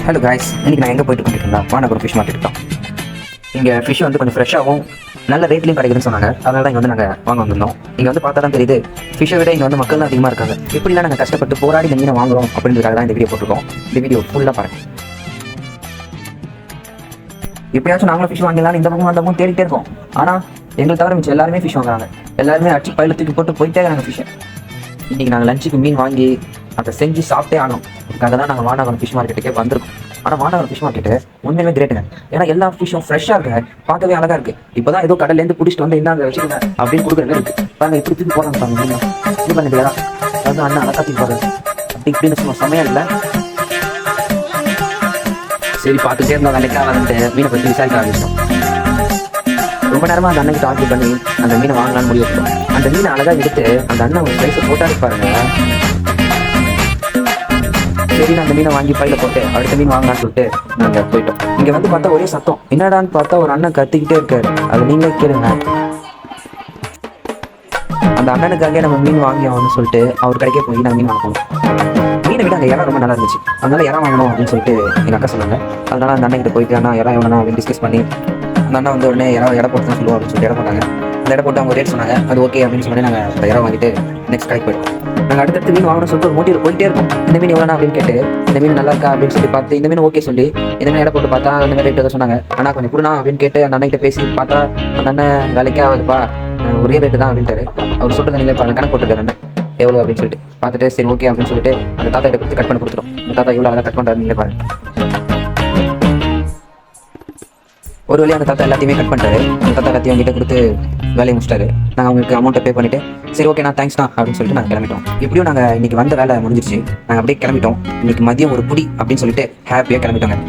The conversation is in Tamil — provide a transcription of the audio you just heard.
ஹலோ காய்ஸ், இன்றைக்கி நான் எங்கே போயிட்டு இருக்கேன்னா வானகரம் ஃபிஷ் மார்க்கெட் தான். இங்கே ஃபிஷ் வந்து கொஞ்சம் ஃப்ரெஷ்ஷாகவும் நல்ல ரேட்லையும் கிடைக்குதுன்னு சொன்னாங்க. அதனால தான் இங்கே வந்து நாங்கள் வாங்க வந்திருந்தோம். இங்கே வந்து பார்த்தா தான் தெரியுது, ஃபிஷ்ஷை விட இங்கே வந்து மக்கள் தான் அதிகமாக இருக்காங்க. எப்படிலாம் நாங்கள் கஷ்டப்பட்டு போராடி இந்த மீனை வாங்குறோம் அப்படின்றதுக்காக தான் இந்த வீடியோ போட்டிருக்கோம். இந்த வீடியோ ஃபுல்லாக பாருங்கள். எப்படியாச்சும் நாங்களும் ஃபிஷ் வாங்கலாம்னு இந்த பக்கம் அந்த பக்கம் தேடிட்டே இருக்கோம். ஆனால் எங்களை தவிர மிச்சம் எல்லாருமே ஃபிஷ் வாங்குறாங்க. எல்லாருமே அடிச்சு பயில தூக்கி போட்டு போயிட்டே இருக்காங்க ஃபிஷ்ஷை. இன்றைக்கி நாங்கள் லஞ்சுக்கு மீன் வாங்கி அதை செஞ்சு சாப்பிட்டே ஆனோம். அதுக்காக தான் நாங்கள் வானகரம் ஃபிஷ் மார்க்கெட்டுக்கே வந்திருக்கோம். ஆனால் வானகரம் ஃபிஷ் மார்க்கெட்டு உண்மையுமே கிரேட்டுங்க. ஏன்னா எல்லா ஃபிஷ்ஷும் ஃப்ரெஷ்ஷாக இருக்குங்க, பார்க்கவே அழகாக இருக்குது. இப்போ தான் ஏதோ கடல்லேருந்து பிடிச்சிட்டு வந்து இந்தாங்க வச்சுக்கோங்க அப்படின்னு கொடுக்குறது இருக்குது. பாருங்க இப்படி தூக்கி போடுறாங்க பாருங்க. மீன் இது பண்ணி யாரா அதாவது அண்ணன் அழகா தூக்கி போடுறது அப்படி இப்படின்னு சும்மா சமையல் இல்லை. சரி பார்த்துட்டே இருந்தால் வேலைக்காக வந்துட்டு மீனை பற்றி விசாரிக்க ஆரம்பிச்சோம். ரொம்ப நேரமாக அந்த அண்ணன் ஆர்டர் பண்ணி அந்த மீனை வாங்கலான்னு முடிவு எடுத்தோம். அந்த மீனை அழகாக எடுத்து அந்த அண்ணன் ஒரு ஸ்லைஸை போட்டா இருப்பாருங்க. சரி அந்த மீனை வாங்கி பையில போட்டு அடுத்த மீன் வாங்கலான்னு சொல்லிட்டு நாங்கள் போயிட்டோம். இங்கே வந்து பார்த்தா ஒரே சத்தம், என்னடான்னு பார்த்தா ஒரு அண்ணன் கத்திக்கிட்டே இருக்காரு. அது நீங்களே கேளுங்க. அந்த அண்ணனுக்காக நம்ம மீன் வாங்கி ஆகணும்னு சொல்லிட்டு அவர் கடைக்கே போய் நாங்கள் மீன் வாங்கணும். மீனை விட அங்கே இடம் ரொம்ப நல்லா இருந்துச்சு. அதனால இடம் வாங்கணும் அப்படின்னு சொல்லிட்டு எங்கள் அக்கா சொன்னாங்க. அதனால அந்த அண்ணன் கிட்ட போயிட்டு அண்ணா இடம் வாங்கணும் அப்படின்னு டிஸ்கஸ் பண்ணி அந்த அண்ணா வந்து உடனே இடம் போட்டு தான் சொல்லுவோம் அப்படின்னு சொல்லிட்டு இடம் போட்டாங்க. அந்த இடம் போட்டு அவங்க ரேட் சொன்னாங்க. அது ஓகே அப்படின்னு சொல்லி நாங்கள் அந்த இடம் வாங்கிட்டு நெக்ஸ்ட் கடைக்கு போயிட்டோம். நாங்கள் அடுத்தடுத்து மீன் வாங்கணும்னு சொல்லிட்டு ஒரு மோட்டிவ் போயிட்டே இருக்கும். இந்த மீன் எவ்வளோனா அப்படின்னு கேட்டு இந்த மீன் நல்லா இருக்கா அப்படின்னு சொல்லி பார்த்து இந்த மீன் ஓகே சொல்லி இந்த மீன் இடம் போட்டு பார்த்தா அந்த மாதிரி ரேட்டு சொன்னாங்க. ஆனால் கொஞ்சம் கொடுனா அப்படின்னு கேட்டு அந்த அண்ணன் கிட்ட பேசி பார்த்தா அந்த அண்ணன் வேலைக்கே ஆகுதுப்பா, ஒரே ரேட்டு தான் அப்படின்ட்டாரு. அவர் சொல்கிறது நீங்களே கணக்கு போட்டுருக்காரு அண்ணன் எவ்வளோ அப்படின்னு சொல்லிட்டு பார்த்துட்டு சரி ஓகே அப்படின்னு சொல்லிட்டு அந்த தாத்தா கிட்ட கொடுத்து கட் பண்ணி கொடுத்துரும். அந்த தாத்தா எவ்வளோ அழகாக கட் பண்ணுறாரு நீங்களே பாருங்க. ஒரு வழியாக அந்த தாத்தா எல்லாத்தையுமே கட் பண்ணிட்டாரு. அந்த தாத்தா எல்லாத்தையும் அவங்ககிட்ட கொடுத்து வேலையை முடிச்சிட்டாரு. நாங்கள் அவங்களுக்கு அமௌண்ட்டை பே பண்ணிவிட்டு சரி ஓகே நான் தேங்க்ஸ்ண்ணா அப்படின்னு சொல்லிட்டு நாங்கள் கிளம்பிட்டோம். எப்படியும் நாங்கள் இன்றைக்கி வந்த வேலை முடிஞ்சிருச்சு. நாங்கள் அப்படியே கிளம்பிட்டோம். இன்றைக்கி மதியம் ஒரு புடி அப்படின்னு சொல்லிட்டு ஹாப்பியாக கிளம்பிட்டோங்க.